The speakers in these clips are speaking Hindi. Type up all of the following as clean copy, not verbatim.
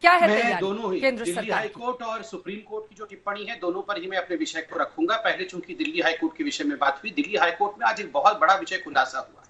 क्या है मैं तैयारी दोनों ही केंद्र दिल्ली सरकार हाई कोर्ट और सुप्रीम कोर्ट की जो टिप्पणी है, दोनों पर ही मैं अपने विषय को रखूंगा। पहले चूंकि दिल्ली हाई कोर्ट के विषय में बात हुई, दिल्ली हाई कोर्ट में आज एक बहुत बड़ा विषय खुलासा हुआ।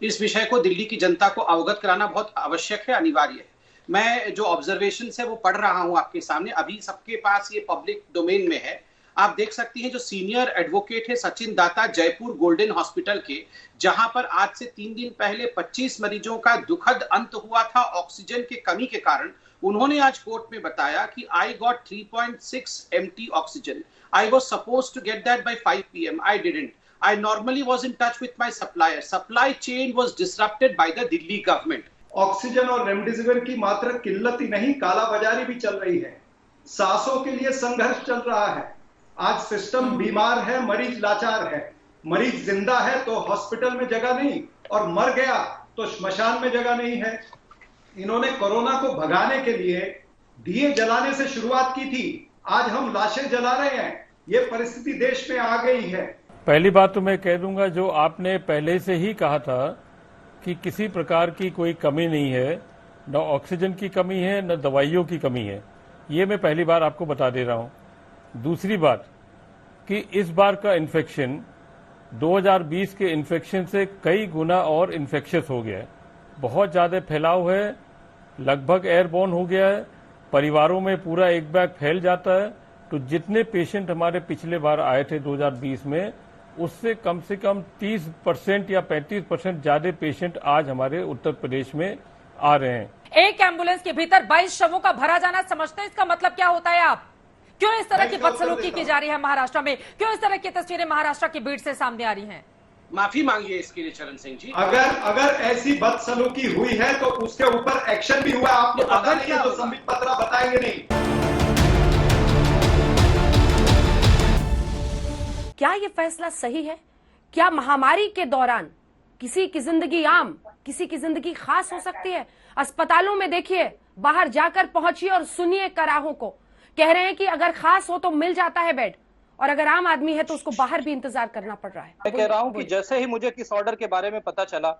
इस विषय को दिल्ली की जनता को अवगत कराना बहुत आवश्यक है, अनिवार्य है। मैं जो ऑब्जर्वेशन है वो पढ़ रहा हूं आपके सामने, अभी सबके पास ये पब्लिक डोमेन में है। आप देख सकती हैं जो सीनियर एडवोकेट है सचिन दाता, जयपुर गोल्डन हॉस्पिटल के, जहां पर आज से 3 दिन पहले 25 मरीजों का दुखद अंत हुआ था ऑक्सीजन की कमी के कारण। उन्होंने आज कोर्ट में बताया कि I got 3.6 empty oxygen, I was suppose to get that by 5 PM, I didn't. I normally was in touch with my supplier. Supply chain was disrupted by the Delhi government. Oxygen और रेमडेसिविर की मात्र किल्लत ही नहीं, काला बाजारी भी चल रही है। सांसों के लिए संघर्ष चल रहा है। आज सिस्टम बीमार है, मरीज लाचार है। मरीज जिंदा है तो हॉस्पिटल में जगह नहीं, और मर गया तो श्मशान में जगह नहीं है। इन्होंने कोरोना को भगाने के लिए दिए जलाने से शुरुआत की थी, आज हम लाशें जला रहे हैं। ये परिस्थिति देश में आ गई है। पहली बात तो मैं कह दूंगा, जो आपने पहले से ही कहा था कि किसी प्रकार की कोई कमी नहीं है, न ऑक्सीजन की कमी है न दवाइयों की कमी है, ये मैं पहली बार आपको बता दे रहा हूं। दूसरी बात कि इस बार का इन्फेक्शन 2020 के इन्फेक्शन से कई गुना और इन्फेक्शियस हो गया है, बहुत ज्यादा फैलाव है, लगभग एयरबोर्न हो गया है, परिवारों में पूरा एक बैग फैल जाता है। तो जितने पेशेंट हमारे पिछले बार आए थे 2020 में, उससे कम से कम 30% या 35% ज्यादा पेशेंट आज हमारे उत्तर प्रदेश में आ रहे हैं। एक एम्बुलेंस के भीतर 22 शवों का भरा जाना, समझते हैं इसका मतलब क्या होता है आप? क्यों इस तरह की बदसलूकी की जा रही है महाराष्ट्र में? क्यों इस तरह की तस्वीरें महाराष्ट्र की भीड़ से सामने आ रही हैं? माफी मांगिए इसके लिए चरण सिंह जी। अगर ऐसी बदसलूकी हुई है तो उसके ऊपर एक्शन भी हुआ। आपको पता नहीं है तो संबित पत्रा बताएंगे नहीं। क्या ये फैसला सही है? क्या महामारी के दौरान किसी की जिंदगी आम, किसी की जिंदगी खास हो सकती है? अस्पतालों में देखिए, बाहर जाकर पहुंचिए और सुनिए कराहों को, कह रहे हैं कि अगर खास हो तो मिल जाता है बेड, और अगर आम आदमी है तो उसको बाहर भी इंतजार करना पड़ रहा है। मैं कह रहा हूं कि जैसे ही मुझे किस ऑर्डर के बारे में पता चला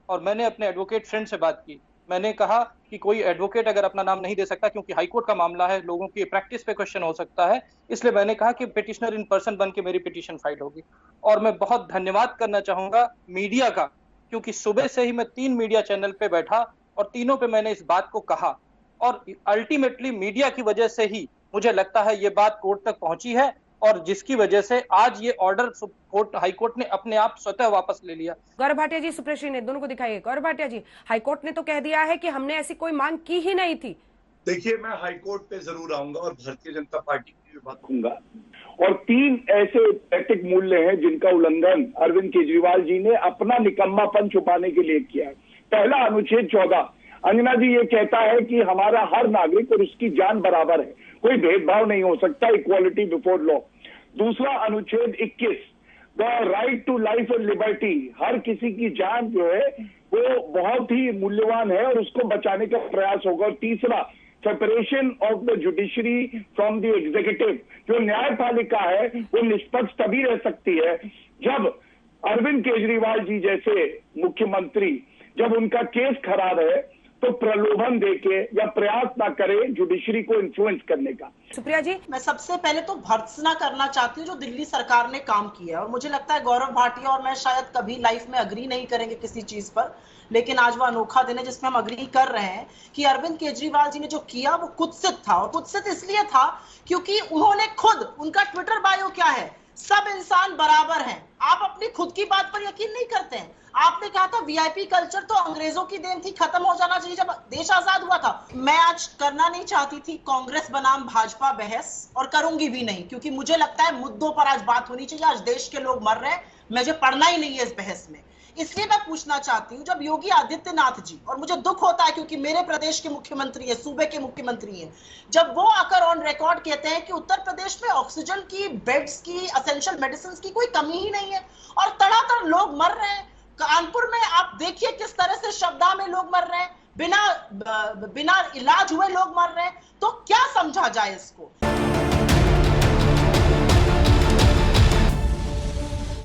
और मैंने अपने एडवोकेट फ्रेंड से बात की, मैंने कहा कि कोई एडवोकेट अगर अपना नाम नहीं दे सकता क्योंकि हाईकोर्ट का मामला है, लोगों की प्रैक्टिस पे क्वेश्चन हो सकता है, इसलिए मैंने कहा कि पिटिशनर इन पर्सन बन के मेरी पिटीशन फाइल होगी। और मैं बहुत धन्यवाद करना चाहूंगा मीडिया का, क्योंकि सुबह से ही मैं 3 मीडिया चैनल पे बैठा और तीनों पे मैंने इस बात को कहा, और अल्टीमेटली मीडिया की वजह से ही मुझे लगता है ये बात कोर्ट तक पहुंची है, और जिसकी वजह से आज ये ऑर्डर हाईकोर्ट ने अपने आप स्वतः वापस ले लिया। गौरव भाटिया जी, सुप्रेशी ने, दोनों को दिखाइए। गौरव भाटिया जी, हाईकोर्ट ने तो कह दिया है कि हमने ऐसी कोई मांग की ही नहीं थी। देखिए, मैं हाईकोर्ट पे जरूर आऊंगा और भारतीय जनता पार्टी की बात कहूंगा, और 3 ऐसे नैतिक मूल्य हैं जिनका उल्लंघन अरविंद केजरीवाल जी ने अपना निकम्मापन छुपाने के लिए किया है। पहला, अनुच्छेद 14। अंजना जी ये कहता है कि हमारा हर नागरिक और उसकी जान बराबर है, कोई भेदभाव नहीं हो सकता, इक्वालिटी बिफोर लॉ। दूसरा, अनुच्छेद 21, the right to life and liberty, हर किसी की जान जो है वो बहुत ही मूल्यवान है और उसको बचाने का प्रयास होगा। और तीसरा, separation of the judiciary from the executive, जो न्यायपालिका है वो निष्पक्ष तभी रह सकती है जब अरविंद केजरीवाल जी जैसे मुख्यमंत्री, जब उनका केस खराब है तो प्रलोभन देके या प्रयास ना करे जुडिशरी को इन्फ्लुएंस करने का। सुप्रिया जी, मैं सबसे पहले तो भर्त्सना करना चाहती हूँ जो दिल्ली सरकार ने काम किया है, और मुझे लगता है गौरव भाटिया और मैं शायद कभी लाइफ में अग्री नहीं करेंगे किसी चीज पर, लेकिन आज वो अनोखा दिन है जिसमें हम अग्री कर रहे हैं कि अरविंद केजरीवाल जी ने जो किया वो कुत्सित था, और कुत्सित इसलिए था क्योंकि उन्होंने खुद, उनका ट्विटर बायो क्या है, सब इंसान बराबर हैं। आप अपनी खुद की बात पर यकीन नहीं करते हैं। आपने कहा था वीआईपी कल्चर तो अंग्रेजों की देन थी, खत्म हो जाना चाहिए जब देश आजाद हुआ था। मैं आज करना नहीं चाहती थी कांग्रेस बनाम भाजपा बहस, और करूंगी भी नहीं, क्योंकि मुझे लगता है मुद्दों पर आज बात होनी चाहिए। आज देश के लोग मर रहे हैं, मुझे पढ़ना ही नहीं है इस बहस में। इसलिए मैं पूछना चाहती हूँ, जब योगी आदित्यनाथ जी, और मुझे दुख होता है क्योंकि मेरे प्रदेश के मुख्यमंत्री है, सूबे के मुख्यमंत्री हैं, जब वो आकर ऑन रिकॉर्ड कहते हैं कि उत्तर प्रदेश में ऑक्सीजन की, बेड्स की, एसेंशियल मेडिसिन की कोई कमी ही नहीं है, और तड़ातड़ लोग मर रहे हैं। कानपुर में आप देखिए किस तरह से शवदाह में लोग मर रहे हैं, बिना इलाज हुए लोग मर रहे हैं, तो क्या समझा जाए इसको?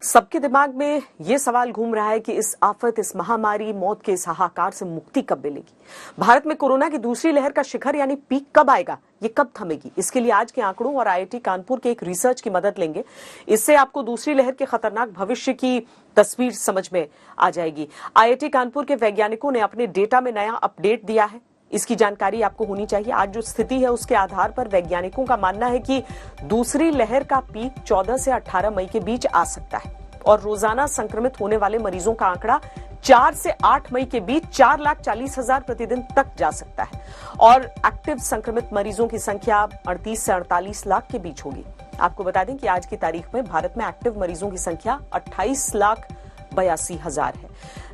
सबके दिमाग में ये सवाल घूम रहा है कि इस आफत, इस महामारी, मौत के इस हाहाकार से मुक्ति कब मिलेगी। भारत में कोरोना की दूसरी लहर का शिखर यानी पीक कब आएगा, ये कब थमेगी। इसके लिए आज के आंकड़ों और आईआईटी कानपुर के एक रिसर्च की मदद लेंगे। इससे आपको दूसरी लहर के खतरनाक भविष्य की तस्वीर समझ में आ जाएगी। आईआईटी कानपुर के वैज्ञानिकों ने अपने डेटा में नया अपडेट दिया है, इसकी जानकारी आपको होनी चाहिए। आज जो स्थिति है उसके आधार पर वैज्ञानिकों का मानना है कि दूसरी लहर का पीक 14 से 18 मई के बीच आ सकता है और रोजाना संक्रमित होने वाले मरीजों का आंकड़ा 4 से 8 मई के बीच 4,40,000 प्रतिदिन तक जा सकता है और एक्टिव संक्रमित मरीजों की संख्या 38 से 48 लाख के बीच होगी। आपको बता दें कि आज की तारीख में भारत में एक्टिव मरीजों की संख्या 28,82,000 है।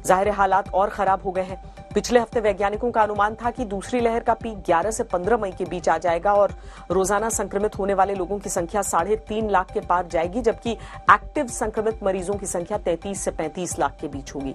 जाहिर हालात और खराब हो गए हैं। पिछले हफ्ते वैज्ञानिकों का अनुमान था कि दूसरी लहर का पीक 11 से 15 मई के बीच आ जाएगा और रोजाना संक्रमित होने वाले लोगों की संख्या 3.5 लाख के पार जाएगी, जबकि एक्टिव संक्रमित मरीजों की संख्या 33 से 35 लाख के बीच होगी।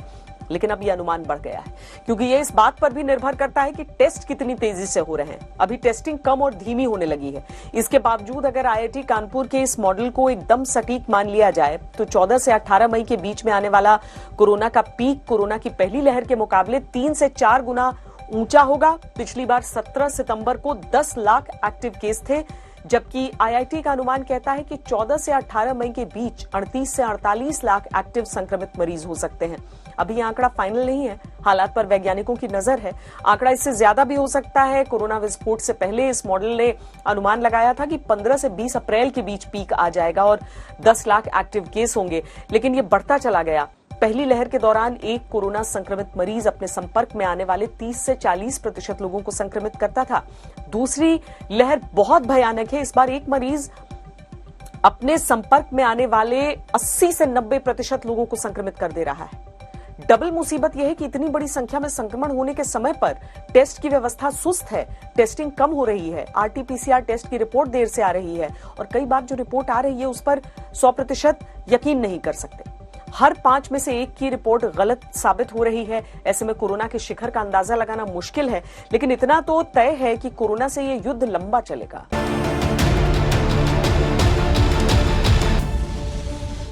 लेकिन अब यह अनुमान बढ़ गया है, क्योंकि ये इस बात पर भी निर्भर करता है कि टेस्ट कितनी तेजी से हो रहे हैं। अभी टेस्टिंग कम और धीमी होने लगी है। इसके बावजूद अगर आईआईटी कानपुर के इस मॉडल को एकदम सटीक मान लिया जाए तो 14 से 18 मई के बीच में आने वाला कोरोना का पीक कोरोना की पहली लहर के मुकाबले 3 से 4 गुना ऊंचा होगा। पिछली बार 17 सितंबर को 10 लाख एक्टिव केस थे, जबकि आईआईटी का अनुमान कहता है कि 14 से 18 मई के बीच 38 से 48 लाख एक्टिव संक्रमित मरीज हो सकते हैं। अभी यह आंकड़ा फाइनल नहीं है, हालात पर वैज्ञानिकों की नजर है। आंकड़ा इससे ज्यादा भी हो सकता है। कोरोना विस्फोट से पहले इस मॉडल ने अनुमान लगाया था कि 15 से 20 अप्रैल के बीच पीक आ जाएगा और 10 लाख एक्टिव केस होंगे, लेकिन यह बढ़ता चला गया। पहली लहर के दौरान एक कोरोना संक्रमित मरीज अपने संपर्क में आने वाले 30 से 40% लोगों को संक्रमित करता था। दूसरी लहर बहुत भयानक है। इस बार एक मरीज अपने संपर्क में आने वाले 80 से 90% लोगों को संक्रमित कर दे रहा है। डबल मुसीबत यह है कि इतनी बड़ी संख्या में संक्रमण होने के समय पर टेस्ट की व्यवस्था सुस्त है, टेस्टिंग कम हो रही है, आरटीपीसीआर टेस्ट की रिपोर्ट देर से आ रही है और कई बार जो रिपोर्ट आ रही है उस पर 100% यकीन नहीं कर सकते। हर 5 में से 1 की रिपोर्ट गलत साबित हो रही है। ऐसे में कोरोना के शिखर का अंदाजा लगाना मुश्किल है, लेकिन इतना तो तय है कि कोरोना से ये युद्ध लंबा चलेगा।